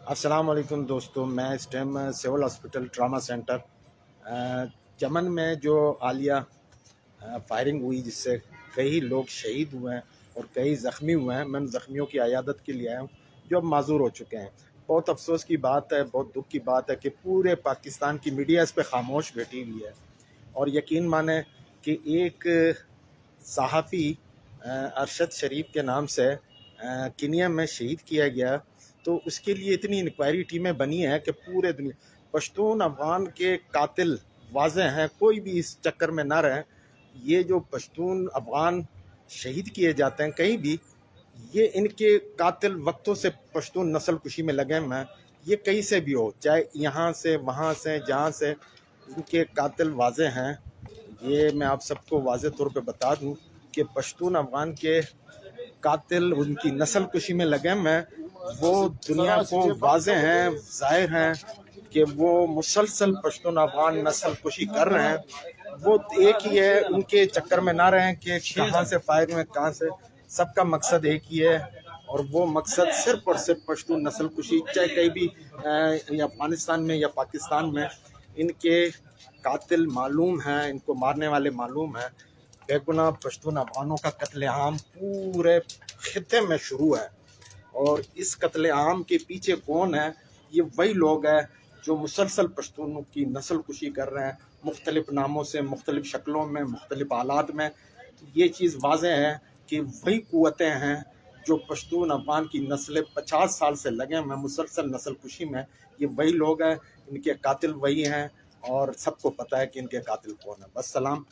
अस्सलाम वालेकुम दोस्तों, मैं इस time civil hospital trauma centre Chaman में जो आलिया फायरिंग हुई जिससे कई लोग शहीद हुए हैं और कई ज़ख्मी हुए हैं। मैं उन ज़ख्मियों की अयादत के लिए आया हूँ जो अब माजूर हो चुके हैं। बहुत अफसोस की बात है, बहुत दुख की बात है कि पूरे पाकिस्तान की मीडिया इस पर खामोश बैठी हुई है। और यकीन माने कि एक सहाफ़ी अरशद शरीफ के नाम से किनिया में शहीद किया गया, तो उसके लिए इतनी इंक्वायरी टीमें बनी हैं कि पूरे दुनिया पश्तून अफगान के कातिल वाज़ेह हैं, कोई भी इस चक्कर में ना रहे। ये जो पश्तून अफगान शहीद किए जाते हैं कहीं भी, ये इनके कातिल वक्तों से पश्तून नस्ल कुशी में लगे हैं। ये कहीं से भी हो, चाहे यहाँ से वहाँ से जहाँ से, इनके कातिल वाज़े हैं। ये मैं आप सबको वाज़े तौर पे बता दूं कि पश्तून अफगान के कातिल उनकी नस्ल कुशी में लगे हैं। वो दुनिया को वाज़े हैं, ज़ाहिर हैं कि वो मुसलसल पश्तून अफगान नस्ल कुशी कर रहे हैं। वो एक ही है, उनके चक्कर में ना रहें कि कहाँ से फायर में कहाँ से। सबका मकसद एक ही है, और वो मकसद सिर्फ और सिर्फ पश्तून नस्ल कुशी, चाहे कहीं भी या अफगानिस्तान में या पाकिस्तान में। इनके कातिल मालूम हैं, इनको मारने वाले मालूम हैं। बेगुनाह पश्तून अफगानों का कत्लेआम पूरे खित्ते में शुरू है, और इस कत्लेआम के पीछे कौन है? ये वही लोग हैं जो मुसलसल पश्तूनों की नस्ल कुशी कर रहे हैं, मुख्तलिफ नामों से, मुख्तलिफ शक्लों में, मुख्तलिफ हालात में। ये चीज़ वाज़े है कि वही क़ुव्वतें हैं जो पश्तून अफगान की नस्लें 50 साल से लगे हैं मुसलसल नस्ल कुशी में। ये वही लोग हैं, इनके कातिल वही हैं, और सबको पता है कि इनके कातिल कौन है। बस सलाम।